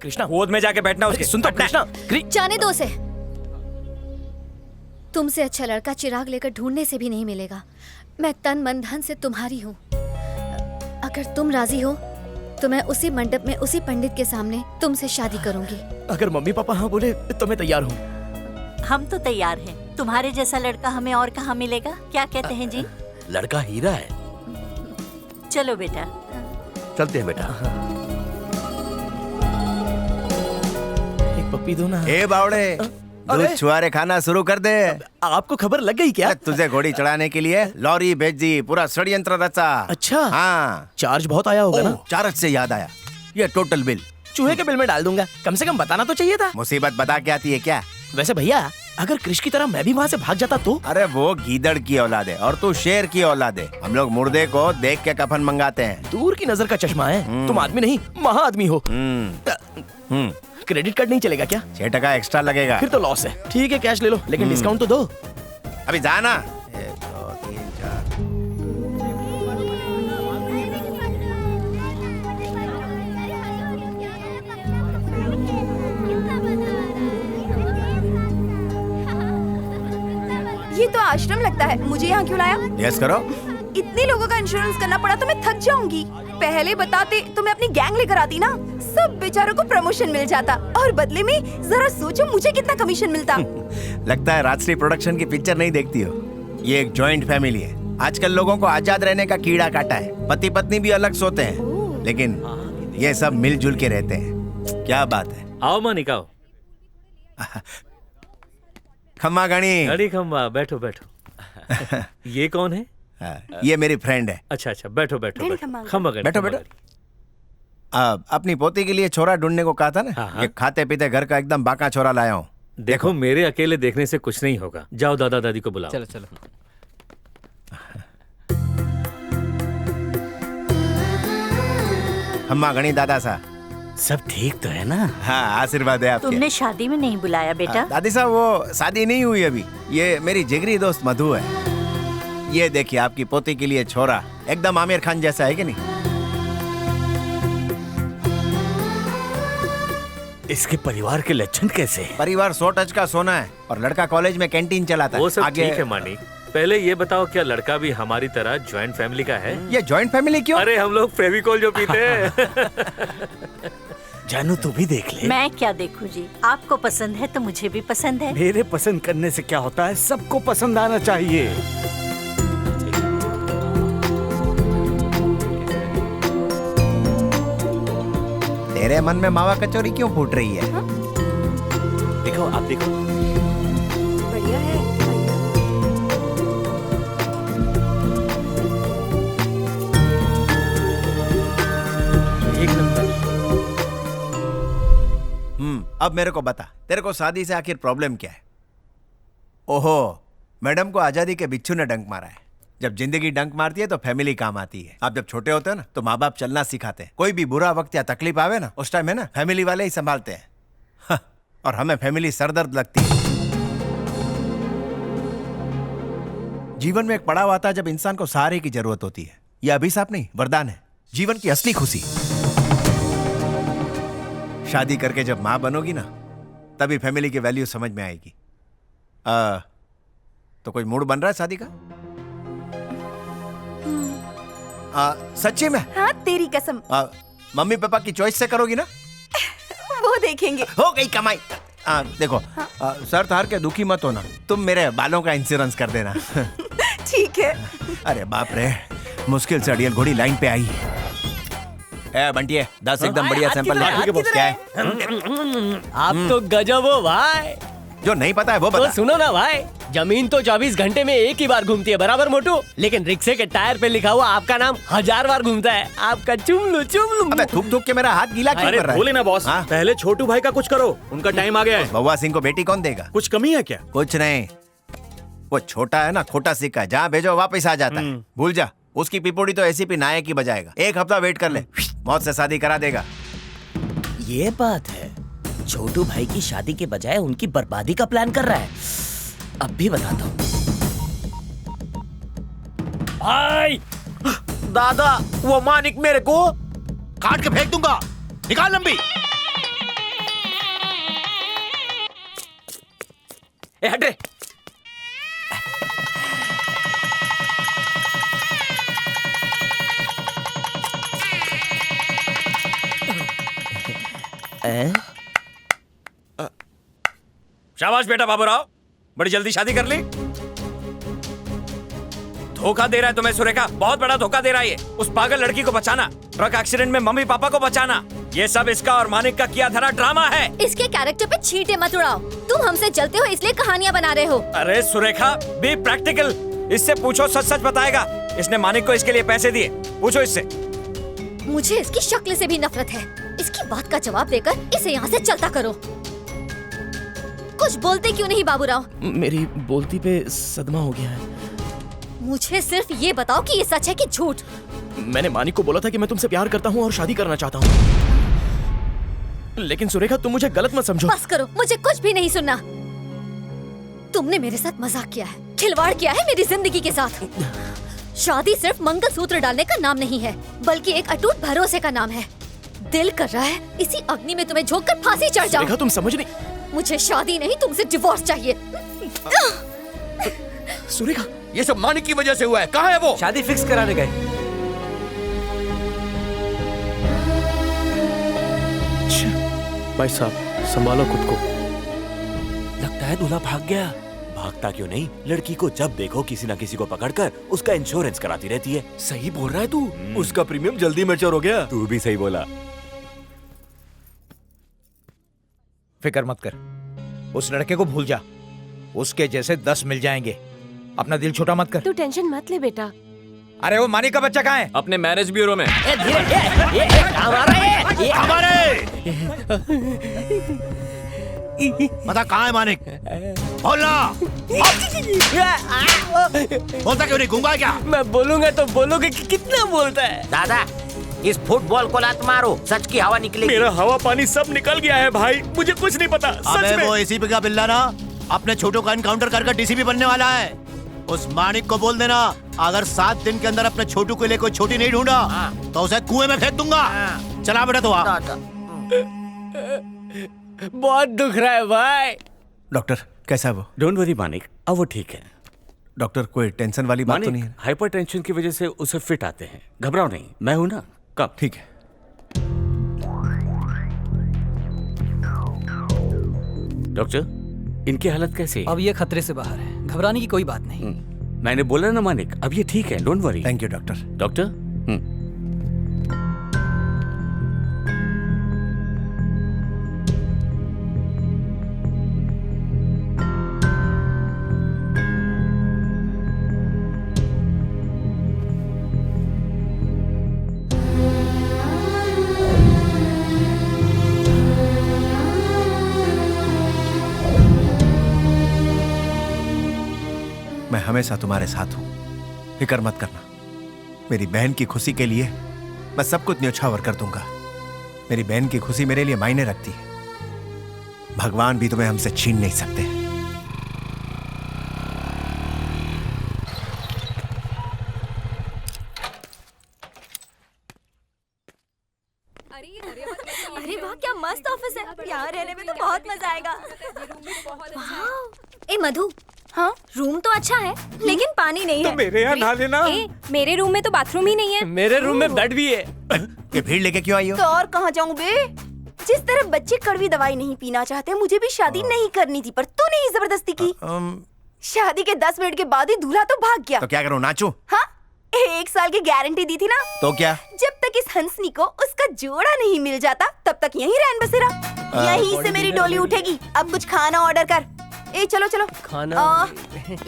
कृष्णा गोद में जाके बैठना उसके। सुन तो कृष्णा। जाने दो उसे। तुमसे अच्छा लड़का चिराग लेकर ढूंढने से भी नहीं मिलेगा। मैं तन मन धन से तुम्हारी हूँ। अगर तुम राजी हो तो मैं उसी मंडप में उसी पंडित के सामने तुमसे शादी करूंगी। अगर मम्मी पापा हाँ बोले तो मैं तैयार हूँ। हम तो तैयार हैं। तुम्हारे जैसा लड़का हमें और कहाँ मिलेगा? क्या कहते हैं जी? लड़का हीरा है। चलो बेटा, चलते हैं बेटा। एक पप्पी दो ना। ए बावड़े, दूध छुआरे खाना शुरू कर दे। आपको खबर लग गई क्या? तुझे घोड़ी चढ़ाने के लिए लॉरी भेज दी, पूरा षड्यंत्र रचा। अच्छा। हाँ, चार्ज बहुत आया होगा ना? चार्ज से याद आया, ये टोटल बिल चूहे के बिल में डाल दूंगा। कम से कम बताना तो चाहिए था। मुसीबत बता के आती है क्या? वैसे भैया, अगर कृष की तरह मैं भी वहाँ से भाग जाता तो? अरे वो गीदड़ की औलाद है और तू शेर की औलाद है। हम लोग मुर्दे को देख के कफन मंगाते हैं। दूर की नजर का चश्मा है। तुम आदमी नहीं महा आदमी हो। क्रेडिट कार्ड नहीं चलेगा क्या? 6% एक्स्ट्रा लगेगा। फिर तो लॉस है। ठीक है, कैश ले लो, लेकिन डिस्काउंट तो दो। अभी जाना। 1 2 3 4। ये तो आश्रम लगता है। मुझे यहाँ क्यों लाया? यस करो। इतने लोगों का इंश्योरेंस करना पड़ा तो मैं थक जाऊंगी। पहले बताते तो मैं अपनी गैंग लेकर आती ना। सब बेचारों को प्रमोशन मिल जाता और बदले में जरा सोचो मुझे कितना कमीशन मिलता। लगता है राजश्री प्रोडक्शन की पिक्चर नहीं देखती हो। ये एक जॉइंट फैमिली है। आजकल लोगों को आजाद रहने का कीड़ा काटा है। पति पत्नी भी अलग सोते हैं, लेकिन ये सब मिलजुल के रहते हैं। क्या बात है। आओ माँ निकाओ। खम्मा गणी। घड़ी खम्बा, बैठो बैठो। ये कौन है? ये मेरी फ्रेंड है। अच्छा अच्छा, बैठो बैठो घड़ी बैठो। खम्बा। खम्बा घड़ी, बैठो खम्बा बैठो। घड़ी। अपनी पोती के लिए छोरा ढूंढने को कहा था ना। हाँ। ये खाते पीते घर का एकदम बाका छोरा लाया हूँ। देखो मेरे अकेले देखने से कुछ नहीं होगा। जाओ दादा दादी को बुलाओ। चलो चलो। खम्मा गणी दादा सा। सब ठीक तो है ना? हाँ, आशीर्वाद है आपके। तुमने शादी में नहीं बुलाया बेटा? दादी साहब, वो शादी नहीं हुई अभी। ये मेरी जिगरी दोस्त मधु है। ये देखिए आपकी पोती के लिए छोरा एकदम आमिर खान जैसा है कि नहीं? इसके परिवार के लक्षण कैसे हैं? परिवार 100 टच का सोना है और लड़का कॉलेज में कैंटीन चलाता है। वो सब ठीक है मानी। पहले ये बताओ, क्या लड़का भी हमारी तरह ज्वाइंट फैमिली का है? ये जॉइंट फैमिली क्यों? अरे हम लोग फेविकोल जो पीते हैं। जानू तू भी देख ले। मैं क्या देखूं जी? आपको पसंद है तो मुझे भी पसंद है। मेरे पसंद करने से क्या होता है, सबको पसंद आना चाहिए। तेरे मन में मावा कचौरी क्यों फूट रही है? देखो आप देखो। बढ़िया है। एक नंबर। अब मेरे को बता, तेरे को शादी से आखिर प्रॉब्लम क्या है? ओहो, मैडम को आजादी के बिच्छू ने डंक मारा है। जब जिंदगी डंक मारती है तो फैमिली काम आती है। आप जब छोटे होते हो ना तो माँ बाप चलना सिखाते हैं। कोई भी बुरा वक्त या तकलीफ आवे ना, उस टाइम है ना फैमिली वाले ही संभालते हैं। हाँ, और हमें फैमिली सरदर्द लगती है। जीवन में एक पड़ाव आता है जब इंसान को सहारे की जरूरत होती है। यह अभिशाप नहीं, वरदान है, जीवन की असली खुशी। शादी करके जब माँ बनोगी ना, तभी फैमिली की वैल्यू समझ में आएगी। तो कोई मूड बन रहा है शादी का? सच्ची में? हाँ, तेरी कसम। मम्मी पापा की चॉइस से करोगी ना? वो देखेंगे। हो गई कमाई। देखो, शर्त हार के दुखी मत होना। तुम मेरे बालों का इंश्योरेंस कर देना। ठीक है। अरे बाप रे, मुश्किल से अड़ियल घोड़ी लाइन पे आई। बंटिए 10 एकदम बढ़िया सैंपल। क्या है? आप तो गजब हो भाई। जो नहीं पता है वो तो बता। सुनो ना भाई, जमीन तो 24 घंटे में एक ही बार घूमती है, बराबर मोटू? लेकिन रिक्शे के टायर पे लिखा हुआ आपका नाम 1000 बार घूमता है। आपका चुम लू। अबे थूक थूक के मेरा हाथ गीला क्यों कर रहा है? बोले ना बॉस, हाँ? पहले छोटू भाई का कुछ करो, उनका टाइम आ गया है। बउआ सिंह को बेटी कौन देगा? कुछ कमी है क्या? कुछ नहीं, वो छोटा है ना, खोटा सिक्का, जहाँ भेजो वापस आ जाता है। भूल जा, उसकी पिपोड़ी तो एसीपी नायक ही बजाएगा। 1 हफ्ता वेट कर ले, मौत से शादी करा देगा। ये बात है, छोटू भाई की शादी के बजाय उनकी बर्बादी का प्लान कर रहा है। अब भी बताता हूँ। भाई दादा, वो मानिक मेरे को काट के फेंक दूंगा। निकाल लंबी। ए हट रे। शाबाश बेटा बाबूराव, बड़ी जल्दी शादी कर ली। धोखा दे रहा है तुम्हें सुरेखा, बहुत बड़ा धोखा दे रहा है ये। उस पागल लड़की को बचाना, ट्रक एक्सीडेंट में मम्मी पापा को बचाना, ये सब इसका और मानिक का किया धरा ड्रामा है। इसके कैरेक्टर पे छींटे मत उड़ाओ। तुम हमसे जलते हो इसलिए कहानियां बना रहे हो। अरे सुरेखा, बी प्रैक्टिकल। इससे पूछो, सच सच बताएगा। इसने मानिक को इसके लिए पैसे दिए, पूछो इससे। मुझे इसकी शक्ल से भी नफरत है। इसकी बात का जवाब देकर इसे यहाँ से चलता करो। कुछ बोलते क्यों नहीं बाबूराव? मेरी बोलती पे सदमा हो गया है। मुझे सिर्फ ये बताओ कि ये सच है कि झूठ। मैंने मानिक को बोला था कि मैं तुमसे प्यार करता हूँ और शादी करना चाहता हूँ, लेकिन सुरेखा तुम मुझे गलत मत समझो। बस करो, मुझे कुछ भी नहीं सुनना। तुमने मेरे साथ मजाक किया है, खिलवाड़ किया है मेरी जिंदगी के साथ। शादी सिर्फ मंगलसूत्र डालने का नाम नहीं है, बल्कि एक अटूट भरोसे का नाम है। दिल कर रहा है इसी अग्नि में तुम्हें झोंककर फांसी चढ़ जाऊं। तुम समझ नहीं। मुझे शादी नहीं, तुमसे डिवोर्स चाहिए। सुरेखा, ये सब मानिक की वजह से हुआ है। कहाँ है वो? शादी फिक्स कराने गए। भाई साहब, संभालो खुद को। लगता है दूल्हा भाग गया। भागता क्यों नहीं? लड़की को जब देखो किसी ना किसी को पकड़कर उसका इंश्योरेंस कराती रहती है। सही बोल रहा है तू। उसका प्रीमियम जल्दी मैच्योर हो गया। तू भी सही बोला। फिक्र मत कर, उस लड़के को भूल जा। उसके जैसे 10 मिल जाएंगे। अपना दिल छोटा मत कर। तू टेंशन मत ले बेटा। अरे वो मानिक का बच्चा कहाँ है? अपने मैरिज ब्यूरो में। बता कहाँ है मानिक? बोलना। बोलता क्यों नहीं? गूंगा क्या? मैं बोलूंगा तो बोलोगे कि कितना बोलता है। दादा, इस फुटबॉल को लात मारो, सच की हवा निकलेगी। मेरा हवा पानी सब निकल गया है भाई, मुझे कुछ नहीं पता अबे सच में। वो एसीपी का बिल्ला ना अपने छोटू का इनकाउंटर कर डीसीपी बनने वाला है। उस मानिक को बोल देना, अगर 7 दिन के अंदर अपने छोटू के लिए कोई छोटी नहीं ढूंढा तो उसे कुएं में फेंक दूंगा। चला बेटा तू आ। बहुत दुख रहा है भाई। डॉक्टर कैसा है वो? डोंट वरी मानिक, अब वो ठीक है। डॉक्टर कोई टेंशन वाली बात तो नहीं है? हाइपर टेंशन की वजह से उसे फिट आते हैं। घबराओ नहीं, मैं हूं ना। कब? ठीक है। डॉक्टर, इनकी हालत कैसी है? अब ये खतरे से बाहर है, घबराने की कोई बात नहीं। मैंने बोला ना मानिक, अब ये ठीक है, don't worry. Thank you doctor. Doctor, मैं हमेशा तुम्हारे साथ हूं, फिक्र मत करना। मेरी बहन की खुशी के लिए मैं सब कुछ न्यौछावर कर दूंगा। मेरी बहन की खुशी मेरे लिए मायने रखती है। भगवान भी तुम्हें हमसे छीन नहीं सकते। अरे वाह, क्या मस्त ऑफिस है। यहाँ रहने में तो बहुत मजा आएगा। ए मधु, हाँ, रूम तो अच्छा है लेकिन पानी नहीं है। मेरे यहाँ नहा लेना। मेरे रूम में तो बाथरूम ही नहीं है। मेरे रूम में बेड भी है। ये भीड़ लेके क्यों आई हो? तो और कहाँ जाऊँ बे? जिस तरह बच्चे कड़वी दवाई नहीं पीना चाहते, मुझे भी शादी नहीं करनी थी, पर तूने ही जबरदस्ती की। शादी के 10 मिनट के बाद ही दूल्हा तो भाग गया। तो क्या करूं, नाचूं? हाँ, 1 साल की गारंटी दी थी ना। तो क्या? जब तक इस हंसनी को उसका जोड़ा नहीं मिल जाता तब तक यहीं रहन बसेरा। यहीं से मेरी डोली उठेगी। अब कुछ खाना ऑर्डर कर। ए चलो चलो खाना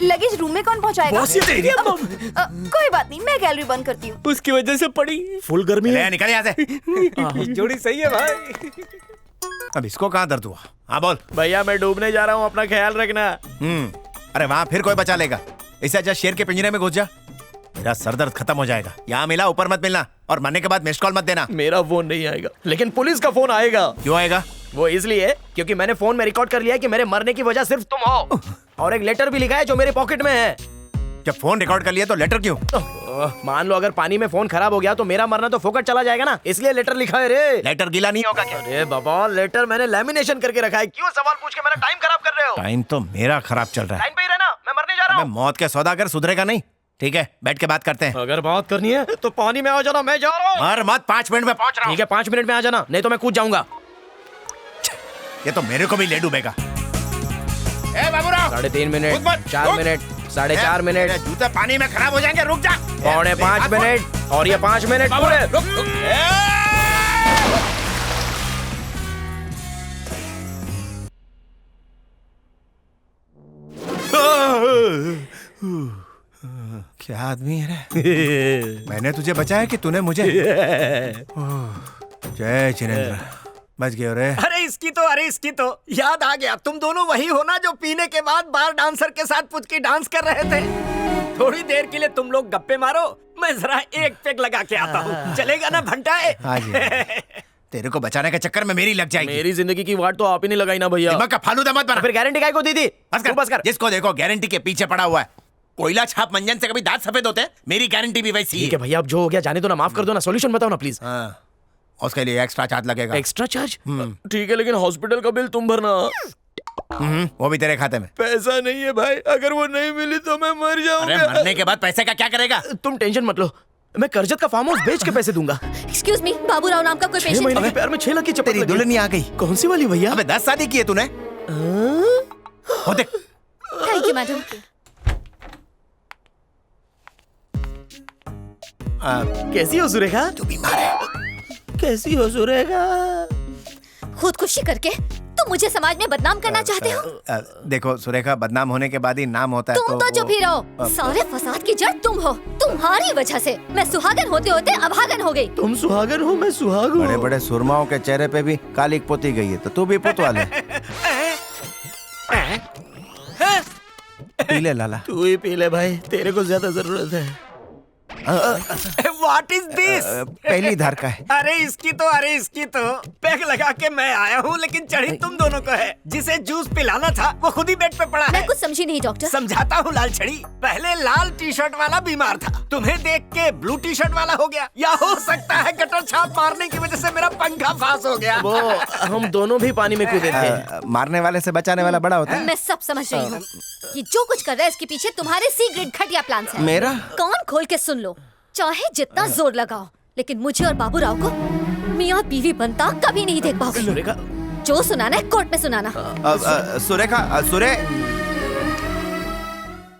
लगेज रूम में कौन पहुंचाएगा? बॉस, ये तेरी कोई बात नहीं, मैं गैलरी बंद करती हूँ। उसकी वजह से पड़ी। फुल गर्मी है। निकल यहाँ से। जोड़ी सही है भाई। अब इसको कहाँ दर्द हुआ? हाँ बोल। भैया मैं डूबने जा रहा हूँ, अपना ख्याल रखना। अरे वहाँ फिर कोई बचा लेगा। इससे अच्छा शेर के पिंजरे में घुस जा। मेरा सर दर्द खत्म हो जाएगा। यहाँ मिला, ऊपर मत मिलना, और मरने के बाद मिस्ड कॉल मत देना। मेरा फोन नहीं आएगा, लेकिन पुलिस का फोन आएगा। क्यों आएगा? वो इसलिए क्योंकि मैंने फोन में रिकॉर्ड कर लिया कि मेरे मरने की वजह सिर्फ तुम हो, और एक लेटर भी लिखा है जो मेरे पॉकेट में है। जब फोन रिकॉर्ड कर लिया तो लेटर क्यों? मान लो अगर पानी में फोन खराब हो गया तो मेरा मरना तो फोकट चला जाएगा ना, इसलिए लेटर लिखा है रे। लेटर गीला नहीं होगा क्या? अरे बाबा, लेटर मैंने लैमिनेशन करके रखा है। क्यों सवाल पूछ के मेरा टाइम खराब कर रहे रहे हो? टाइम तो मेरा खराब चल रहा है। लाइन पे ही रहना, मैं मरने जा रहा अबे मौत के सौदागर सुधरेगा नहीं। ठीक है, बैठ के बात करते हैं। अगर बात करनी है तो पानी में आ जाना, मैं जा रहा हूँ। मर मत, 5 मिनट में पहुंच रहा हूँ। ठीक है, 5 मिनट में आ जाना, नहीं तो मैं कूद जाऊंगा। ये तो मेरे को भी ले डूबेगा। ए बाबूराव, 3.5 मिनट, रुक मत, 4 रुक। मिनट, 4.5 मिनट, मेरे जूते पानी में खराब हो जाएंगे, रुक जा। 4.5 मिनट और ये 5 मिनट पूरे। क्या आदमी है रे? मैंने तुझे बचाया कि तूने मुझे? जय जिनेंद्र, बच गए रे। अरे इसकी तो याद आ गया। तुम दोनों वही हो ना जो पीने के बाद बार डांसर के साथ पुचकी डांस कर रहे थे? थोड़ी देर के लिए तुम लोग गप्पे मारो, मैं जरा एक पेग लगा के आता हूँ। चलेगा ना भंटाए? हाँ जी। तेरे को बचाने के चक्कर में मेरी लग जाएगी। मेरी जिंदगी की वाट तो आप ही नहीं लगाई ना भैया। दिमाग का फालूदा मत बना। फिर गारंटी काय को दी थी? बस कर। जिसको देखो गारंटी के पीछे पड़ा हुआ है। कोयला छाप मंजन से कभी दांत सफेद होते हैं? मेरी गारंटी भी वैसी ठीक है भैया, अब जो हो गया जाने दो ना, माफ कर दो ना, सॉल्यूशन बताओ ना प्लीज। हाँ, उसके लिए एक्स्ट्रा चार्ज लगेगा। Extra charge? ठीक है, लेकिन हॉस्पिटल का बिल तुम भरना। वो भी तेरे खाते में। पैसा नहीं है भाई, अगर वो नहीं मिली तो मैं मर अरे जाऊंगा। मरने के बाद पैसे का क्या करेगा? तुम टेंशन मत लो, मैं करजत का फार्म हाउस बेच के पैसे दूंगा। एक्सक्यूज मी, बाबूराव नाम का कोई 6 पेशेंट? महीने के प्यार में 6 लाख की चपत तेरी दुल्हन आ गई। कौन सी वाली भैया? अबे 10 शादी की है तूने? वो देख। Thank you madam. कैसी हो सुरेखा? तू बीमार है। कैसी हो सुरेखा? खुदकुशी करके तुम मुझे समाज में बदनाम करना चाहते हो? देखो सुरेखा, बदनाम होने के बाद ही नाम होता है। तुम तो चुप ही रहो। सारे फसाद की जड़ तुम हो। तुम्हारी वजह से मैं सुहागन होते होते अभागन हो गई। तुम सुहागन हो, मैं सुहाग हूँ। बड़े बड़े सुरमाओं के चेहरे पे भी कालिक पोती गई है, तो तू भी पोतवा ले। पी ले लाला। तू ही पी ले भाई, तेरे को ज्यादा जरूरत है। What is this? पहली धार का है। अरे इसकी तो पैक लगा के मैं आया हूँ, लेकिन चढ़ी तुम दोनों को है। जिसे जूस पिलाना था वो खुद ही बेड पे पड़ा है। मैं कुछ समझी नहीं डॉक्टर। समझाता हूँ लाल छड़ी। पहले लाल टी शर्ट वाला बीमार था, तुम्हें देख के ब्लू टी शर्ट वाला हो गया, या हो सकता है गटर छाप मारने की वजह से मेरा पंखा फास हो गया। वो हम दोनों भी पानी में कूदे थे। मारने वाले से बचाने वाला बड़ा होता है। मैं सब समझ रही हूँ। ये जो कुछ कर रहा है इसके पीछे तुम्हारे सी ग्रेड घटिया प्लान है। मेरा? कान खोल के सुन लो, चाहे जितना जोर लगाओ, लेकिन मुझे और बाबूराव को मियाँ बीवी बनता कभी नहीं देख पाओगे। जो सुनाना है कोर्ट में सुनाना। सुरेखा, सुरे